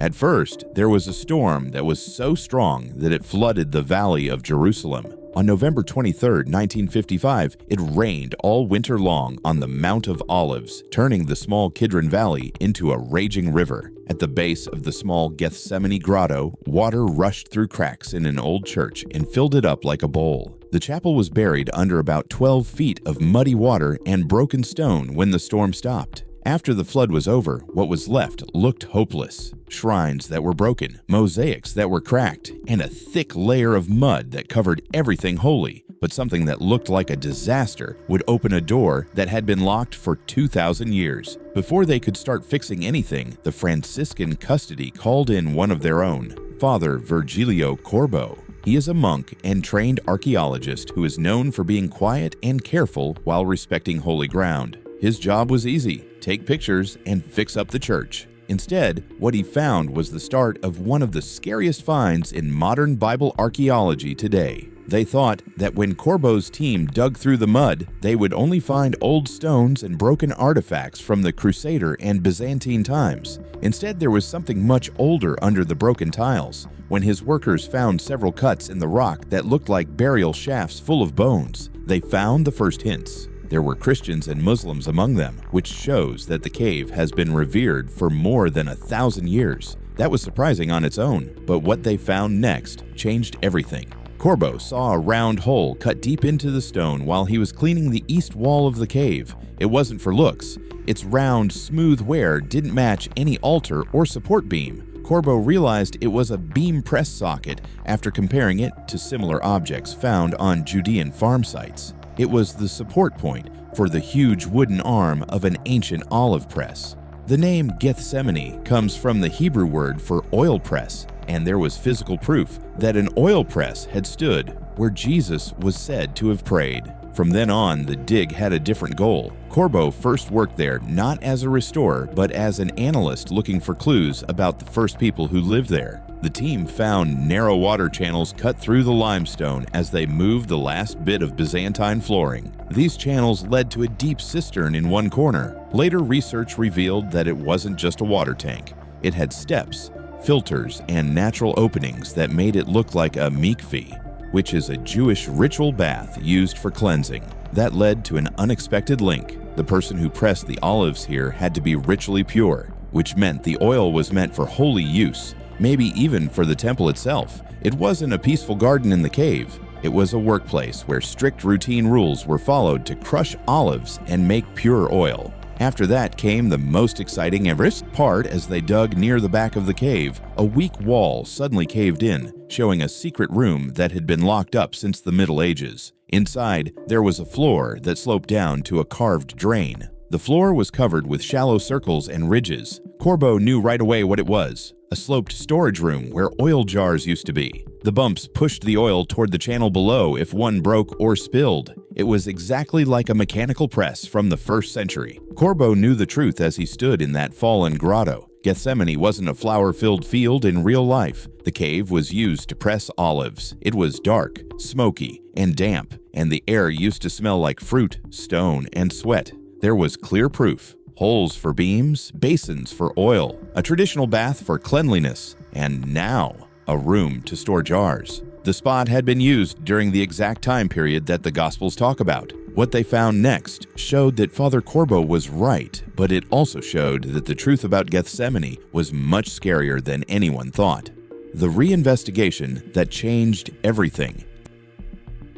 At first, there was a storm that was so strong that it flooded the Valley of Jerusalem. On November 23, 1955, it rained all winter long on the Mount of Olives, turning the small Kidron Valley into a raging river. At the base of the small Gethsemane grotto, water rushed through cracks in an old church and filled it up like a bowl. The chapel was buried under about 12 feet of muddy water and broken stone when the storm stopped. After the flood was over, what was left looked hopeless. Shrines that were broken, mosaics that were cracked, and a thick layer of mud that covered everything holy. But something that looked like a disaster would open a door that had been locked for 2,000 years. Before they could start fixing anything, the Franciscan custody called in one of their own, Father Virgilio Corbo. He is a monk and trained archaeologist who is known for being quiet and careful while respecting holy ground. His job was easy: take pictures and fix up the church. Instead, what he found was the start of one of the scariest finds in modern Bible archaeology today. They thought that when Corbo's team dug through the mud, they would only find old stones and broken artifacts from the Crusader and Byzantine times. Instead, there was something much older under the broken tiles. When his workers found several cuts in the rock that looked like burial shafts full of bones, they found the first hints. There were Christians and Muslims among them, which shows that the cave has been revered for more than 1,000 years. That was surprising on its own, but what they found next changed everything. Corbo saw a round hole cut deep into the stone while he was cleaning the east wall of the cave. It wasn't for looks. Its round, smooth wear didn't match any altar or support beam. Corbo realized it was a beam press socket after comparing it to similar objects found on Judean farm sites. It was the support point for the huge wooden arm of an ancient olive press. The name Gethsemane comes from the Hebrew word for oil press, and there was physical proof that an oil press had stood where Jesus was said to have prayed. From then on, the dig had a different goal. Corbo first worked there not as a restorer, but as an analyst looking for clues about the first people who lived there. The team found narrow water channels cut through the limestone as they moved the last bit of Byzantine flooring. These channels led to a deep cistern in one corner. Later research revealed that it wasn't just a water tank. It had steps, filters, and natural openings that made it look like a mikveh, which is a Jewish ritual bath used for cleansing. That led to an unexpected link. The person who pressed the olives here had to be ritually pure, which meant the oil was meant for holy use, maybe even for the temple itself. It wasn't a peaceful garden in the cave. It was a workplace where strict routine rules were followed to crush olives and make pure oil. After that came the most exciting and risked part. As they dug near the back of the cave, a weak wall suddenly caved in, showing a secret room that had been locked up since the Middle Ages. Inside, there was a floor that sloped down to a carved drain. The floor was covered with shallow circles and ridges. Corbo knew right away what it was: a sloped storage room where oil jars used to be. The bumps pushed the oil toward the channel below if one broke or spilled. It was exactly like a mechanical press from the 1st century. Corbo knew the truth as he stood in that fallen grotto. Gethsemane wasn't a flower-filled field in real life. The cave was used to press olives. It was dark, smoky, and damp, and the air used to smell like fruit, stone, and sweat. There was clear proof: holes for beams, basins for oil, a traditional bath for cleanliness, and now a room to store jars. The spot had been used during the exact time period that the Gospels talk about. What they found next showed that Father Corbo was right, but it also showed that the truth about Gethsemane was much scarier than anyone thought. The reinvestigation that changed everything.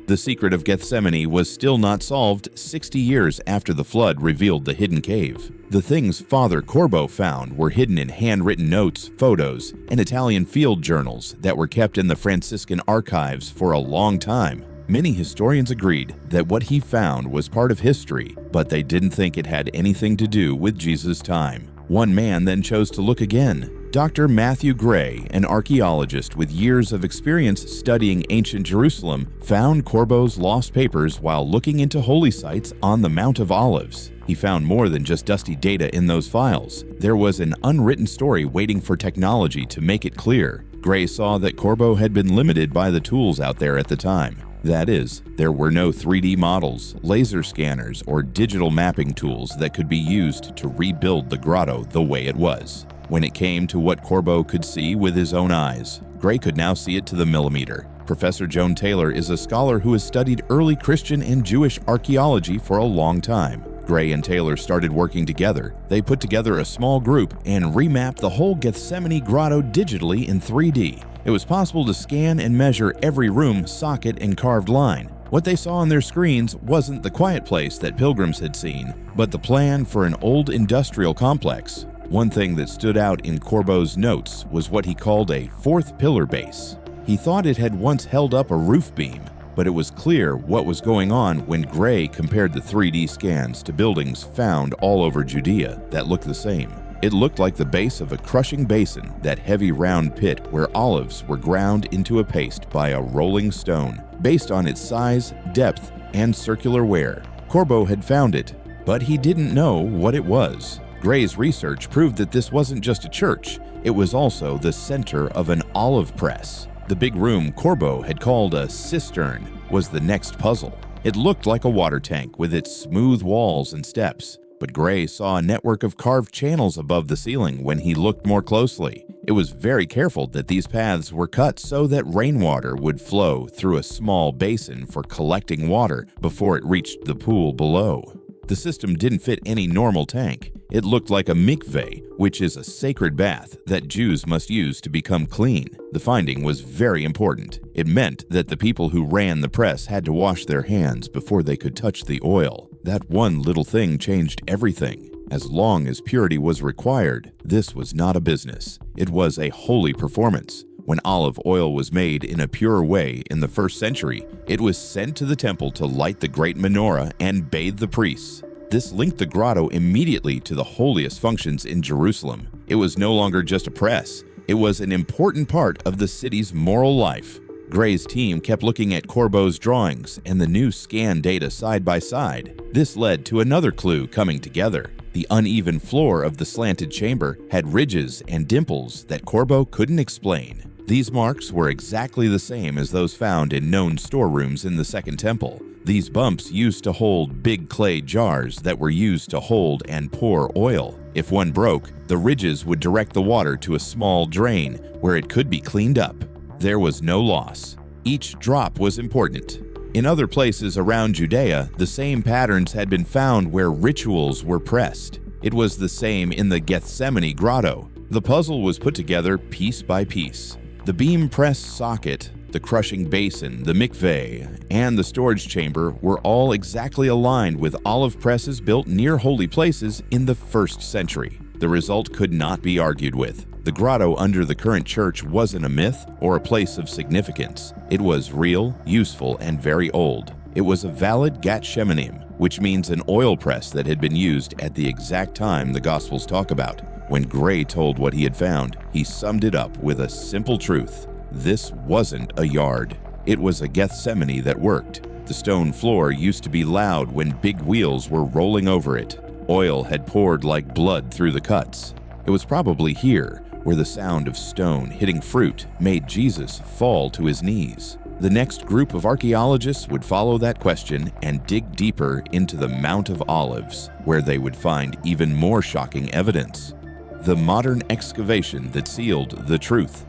The secret of Gethsemane was still not solved 60 years after the flood revealed the hidden cave. The things Father Corbo found were hidden in handwritten notes, photos, and Italian field journals that were kept in the Franciscan archives for a long time. Many historians agreed that what he found was part of history, but they didn't think it had anything to do with Jesus' time. One man then chose to look again. Dr. Matthew Gray, an archaeologist with years of experience studying ancient Jerusalem, found Corbo's lost papers while looking into holy sites on the Mount of Olives. He found more than just dusty data in those files. There was an unwritten story waiting for technology to make it clear. Gray saw that Corbo had been limited by the tools out there at the time. That is, there were no 3D models, laser scanners, or digital mapping tools that could be used to rebuild the grotto the way it was. When it came to what Corbeau could see with his own eyes, Gray could now see it to the millimeter. Professor Joan Taylor is a scholar who has studied early Christian and Jewish archaeology for a long time. Gray and Taylor started working together. They put together a small group and remapped the whole Gethsemane grotto digitally in 3D. It was possible to scan and measure every room, socket, and carved line. What they saw on their screens wasn't the quiet place that pilgrims had seen, but the plan for an old industrial complex. One thing that stood out in Corbeau's notes was what he called a fourth pillar base. He thought it had once held up a roof beam, but it was clear what was going on when Gray compared the 3D scans to buildings found all over Judea that looked the same. It looked like the base of a crushing basin, that heavy round pit where olives were ground into a paste by a rolling stone, based on its size, depth, and circular wear. Corbeau had found it, but he didn't know what it was. Gray's research proved that this wasn't just a church, it was also the center of an olive press. The big room Corbeau had called a cistern was the next puzzle. It looked like a water tank with its smooth walls and steps, but Gray saw a network of carved channels above the ceiling when he looked more closely. It was very careful that these paths were cut so that rainwater would flow through a small basin for collecting water before it reached the pool below. The system didn't fit any normal tank. It looked like a mikveh, which is a sacred bath that Jews must use to become clean. The finding was very important. It meant that the people who ran the press had to wash their hands before they could touch the oil. That one little thing changed everything. As long as purity was required, this was not a business. It was a holy performance. When olive oil was made in a pure way in the 1st century, it was sent to the temple to light the great menorah and bathe the priests. This linked the grotto immediately to the holiest functions in Jerusalem. It was no longer just a press. It was an important part of the city's moral life. Gray's team kept looking at Corbeau's drawings and the new scan data side by side. This led to another clue coming together. The uneven floor of the slanted chamber had ridges and dimples that Corbeau couldn't explain. These marks were exactly the same as those found in known storerooms in the Second Temple. These bumps used to hold big clay jars that were used to hold and pour oil. If one broke, the ridges would direct the water to a small drain where it could be cleaned up. There was no loss. Each drop was important. In other places around Judea, the same patterns had been found where rituals were pressed. It was the same in the Gethsemane grotto. The puzzle was put together piece by piece. The beam press socket, the crushing basin, the mikveh, and the storage chamber were all exactly aligned with olive presses built near holy places in the 1st century. The result could not be argued with. The grotto under the current church wasn't a myth or a place of significance. It was real, useful, and very old. It was a valid Gethsemane, which means an oil press that had been used at the exact time the Gospels talk about. When Gray told what he had found, he summed it up with a simple truth. This wasn't a yard. It was a Gethsemane that worked. The stone floor used to be loud when big wheels were rolling over it. Oil had poured like blood through the cuts. It was probably here where the sound of stone hitting fruit made Jesus fall to his knees. The next group of archaeologists would follow that question and dig deeper into the Mount of Olives, where they would find even more shocking evidence. The modern excavation that sealed the truth.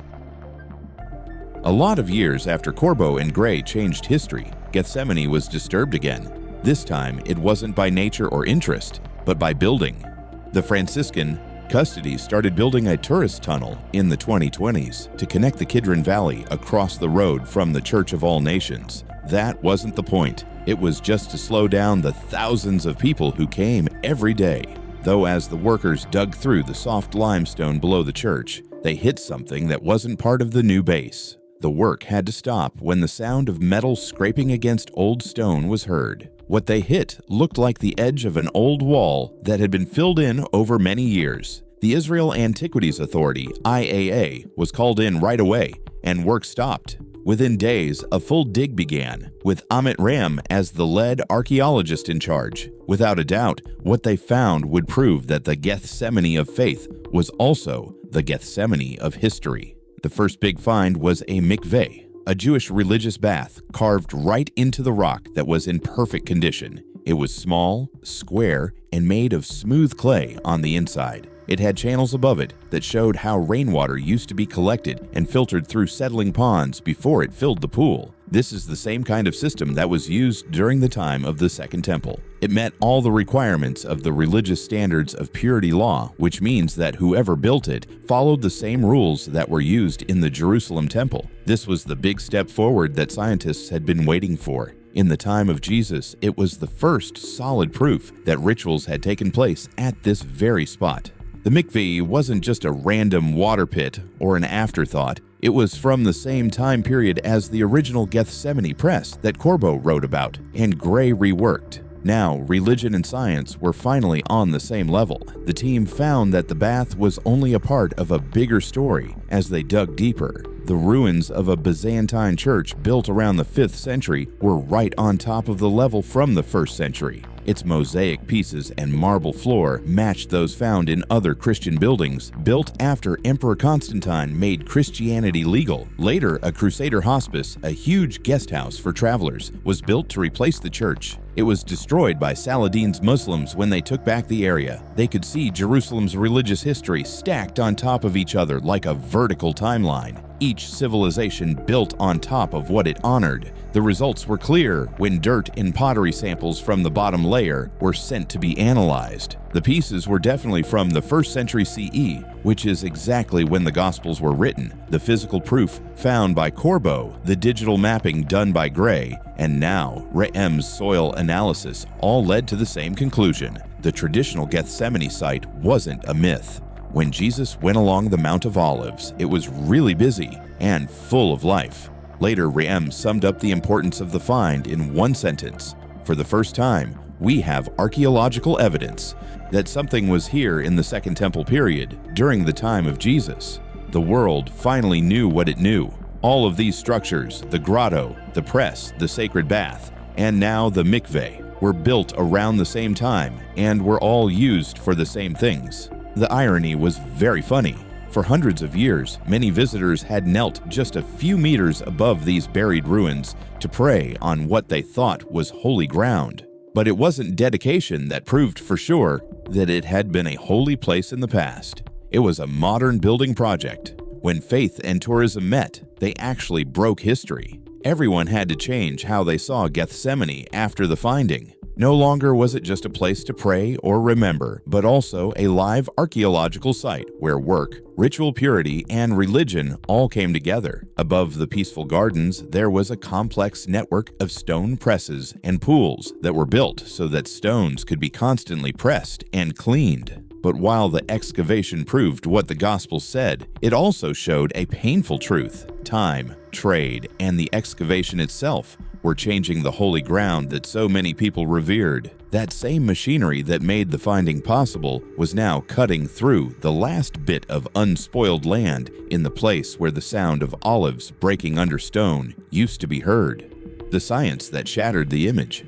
A lot of years after Corbeau and Gray changed history, Gethsemane was disturbed again. This time, it wasn't by nature or interest, but by building. The Franciscan Custody started building a tourist tunnel in the 2020s to connect the Kidron Valley across the road from the Church of All Nations. That wasn't the point. It was just to slow down the thousands of people who came every day. Though as the workers dug through the soft limestone below the church, they hit something that wasn't part of the new base. The work had to stop when the sound of metal scraping against old stone was heard. What they hit looked like the edge of an old wall that had been filled in over many years. The Israel Antiquities Authority, IAA, was called in right away, and work stopped. Within days, a full dig began, with Amit Ram as the lead archaeologist in charge. Without a doubt, what they found would prove that the Gethsemane of faith was also the Gethsemane of history. The first big find was a mikveh, a Jewish religious bath carved right into the rock that was in perfect condition. It was small, square, and made of smooth clay on the inside. It had channels above it that showed how rainwater used to be collected and filtered through settling ponds before it filled the pool. This is the same kind of system that was used during the time of the Second Temple. It met all the requirements of the religious standards of purity law, which means that whoever built it followed the same rules that were used in the Jerusalem temple. This was the big step forward that scientists had been waiting for. In the time of Jesus, it was the first solid proof that rituals had taken place at this very spot. The mikveh wasn't just a random water pit or an afterthought. It was from the same time period as the original Gethsemane press that Corbo wrote about and Gray reworked. Now, religion and science were finally on the same level. The team found that the bath was only a part of a bigger story as they dug deeper. The ruins of a Byzantine church built around the 5th century were right on top of the level from the 1st century. Its mosaic pieces and marble floor matched those found in other Christian buildings, built after Emperor Constantine made Christianity legal. Later, a Crusader hospice, a huge guest house for travelers, was built to replace the church. It was destroyed by Saladin's Muslims when they took back the area. They could see Jerusalem's religious history stacked on top of each other like a vertical timeline. Each civilization built on top of what it honored. The results were clear when dirt and pottery samples from the bottom layer were sent to be analyzed. The pieces were definitely from the 1st century CE, which is exactly when the Gospels were written. The physical proof found by Corbo, the digital mapping done by Gray, and now Re'em's soil analysis all led to the same conclusion. The traditional Gethsemane site wasn't a myth. When Jesus went along the Mount of Olives, it was really busy and full of life. Later, Re'em summed up the importance of the find in one sentence. For the first time, we have archaeological evidence that something was here in the Second Temple period during the time of Jesus. The world finally knew what it knew. All of these structures, the grotto, the press, the sacred bath, and now the mikveh, were built around the same time and were all used for the same things. The irony was very funny. For hundreds of years, many visitors had knelt just a few meters above these buried ruins to pray on what they thought was holy ground. But it wasn't dedication that proved for sure that it had been a holy place in the past. It was a modern building project. When faith and tourism met, they actually broke history. Everyone had to change how they saw Gethsemane after the finding. No longer was it just a place to pray or remember, but also a live archaeological site where work, ritual purity, and religion all came together. Above the peaceful gardens, there was a complex network of stone presses and pools that were built so that stones could be constantly pressed and cleaned. But while the excavation proved what the Gospel said, it also showed a painful truth. Time, trade, and the excavation itself were changing the holy ground that so many people revered. That same machinery that made the finding possible was now cutting through the last bit of unspoiled land in the place where the sound of olives breaking under stone used to be heard. The science that shattered the image.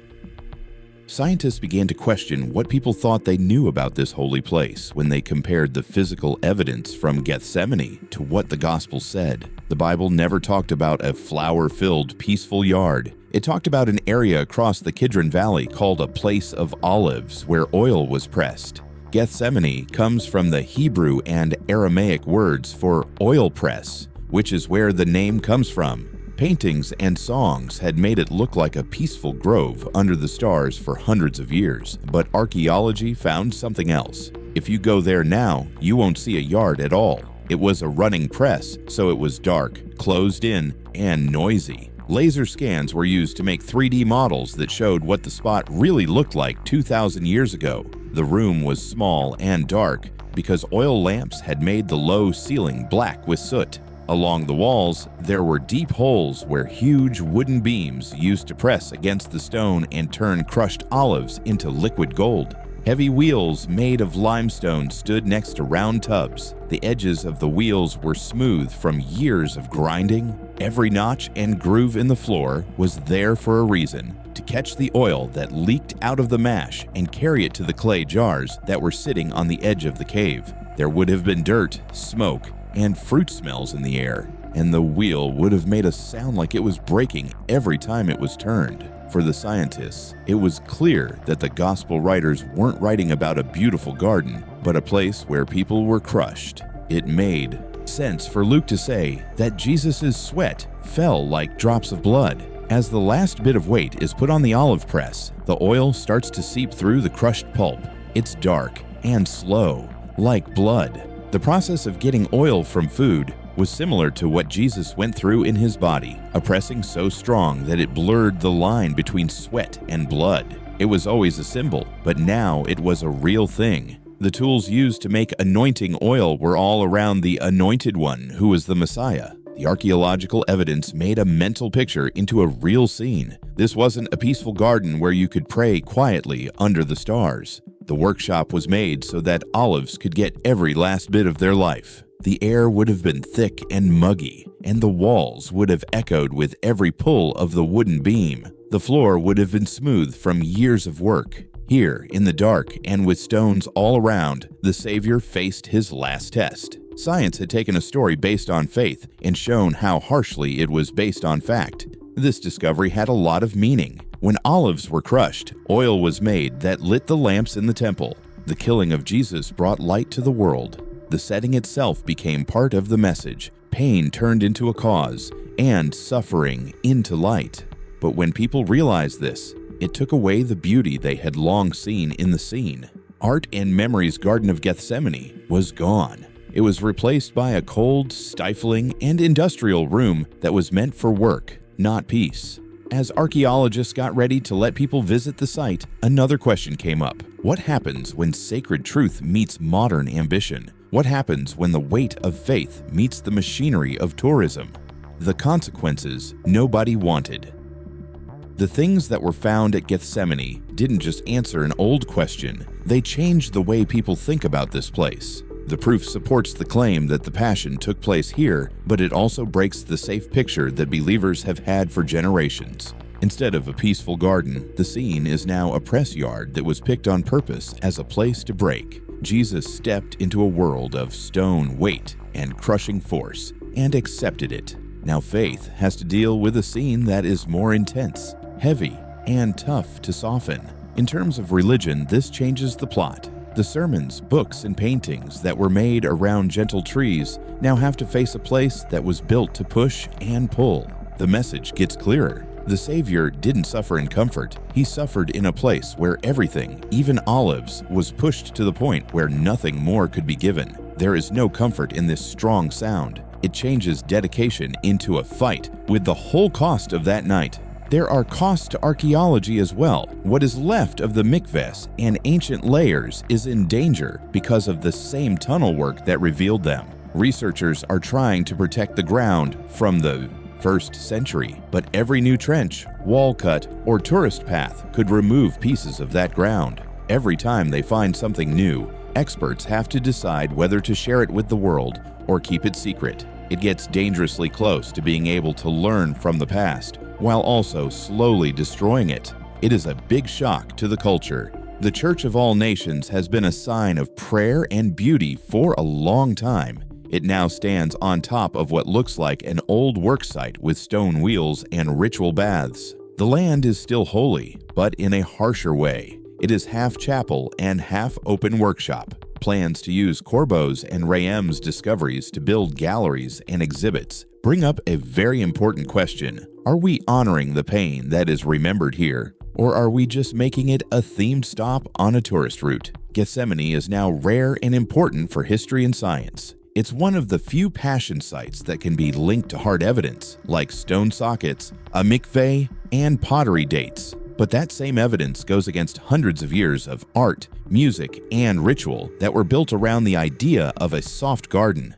Scientists began to question what people thought they knew about this holy place when they compared the physical evidence from Gethsemane to what the Gospel said. The Bible never talked about a flower-filled, peaceful yard. It talked about an area across the Kidron Valley called a place of olives where oil was pressed. Gethsemane comes from the Hebrew and Aramaic words for oil press, which is where the name comes from. Paintings and songs had made it look like a peaceful grove under the stars for hundreds of years, but archaeology found something else. If you go there now, you won't see a yard at all. It was a running press, so it was dark, closed in, and noisy. Laser scans were used to make 3D models that showed what the spot really looked like 2,000 years ago. The room was small and dark because oil lamps had made the low ceiling black with soot. Along the walls, there were deep holes where huge wooden beams used to press against the stone and turn crushed olives into liquid gold. Heavy wheels made of limestone stood next to round tubs. The edges of the wheels were smooth from years of grinding. Every notch and groove in the floor was there for a reason, to catch the oil that leaked out of the mash and carry it to the clay jars that were sitting on the edge of the cave. There would have been dirt, smoke, and fruit smells in the air, and the wheel would have made a sound like it was breaking every time it was turned. For the scientists, it was clear that the gospel writers weren't writing about a beautiful garden, but a place where people were crushed. It made sense for Luke to say that Jesus' sweat fell like drops of blood. As the last bit of weight is put on the olive press, the oil starts to seep through the crushed pulp. It's dark and slow, like blood. The process of getting oil from food was similar to what Jesus went through in his body, a pressing so strong that it blurred the line between sweat and blood. It was always a symbol, but now it was a real thing. The tools used to make anointing oil were all around the Anointed One, who was the Messiah. The archaeological evidence made a mental picture into a real scene. This wasn't a peaceful garden where you could pray quietly under the stars. The workshop was made so that olives could get every last bit of their life. The air would have been thick and muggy, and the walls would have echoed with every pull of the wooden beam. The floor would have been smooth from years of work. Here, in the dark and with stones all around, the Savior faced his last test. Science had taken a story based on faith and shown how harshly it was based on fact. This discovery had a lot of meaning. When olives were crushed, oil was made that lit the lamps in the temple. The killing of Jesus brought light to the world. The setting itself became part of the message. Pain turned into a cause, and suffering into light. But when people realized this, it took away the beauty they had long seen in the scene. Art and memory's Garden of Gethsemane was gone. It was replaced by a cold, stifling, and industrial room that was meant for work, not peace. As archaeologists got ready to let people visit the site, another question came up. What happens when sacred truth meets modern ambition? What happens when the weight of faith meets the machinery of tourism? The consequences nobody wanted. The things that were found at Gethsemane didn't just answer an old question, they changed the way people think about this place. The proof supports the claim that the Passion took place here, but it also breaks the safe picture that believers have had for generations. Instead of a peaceful garden, the scene is now a press yard that was picked on purpose as a place to break. Jesus stepped into a world of stone weight and crushing force, and accepted it. Now faith has to deal with a scene that is more intense, heavy, and tough to soften. In terms of religion, this changes the plot. The sermons, books, and paintings that were made around gentle trees now have to face a place that was built to push and pull. The message gets clearer. The Savior didn't suffer in comfort. He suffered in a place where everything, even olives, was pushed to the point where nothing more could be given. There is no comfort in this strong sound. It changes dedication into a fight with the whole cost of that night. There are costs to archaeology as well. What is left of the mikvahs and ancient layers is in danger because of the same tunnel work that revealed them. Researchers are trying to protect the ground from the 1st century, but every new trench, wall cut, or tourist path could remove pieces of that ground. Every time they find something new, experts have to decide whether to share it with the world or keep it secret. It gets dangerously close to being able to learn from the past, while also slowly destroying it. It is a big shock to the culture. The Church of All Nations has been a sign of prayer and beauty for a long time. It now stands on top of what looks like an old worksite with stone wheels and ritual baths. The land is still holy, but in a harsher way. It is half chapel and half open workshop. Plans to use Corbeau's and Rayem's discoveries to build galleries and exhibits bring up a very important question. Are we honoring the pain that is remembered here, or are we just making it a themed stop on a tourist route? Gethsemane is now rare and important for history and science. It's one of the few Passion sites that can be linked to hard evidence, like stone sockets, a mikveh, and pottery dates. But that same evidence goes against hundreds of years of art, music, and ritual that were built around the idea of a soft garden.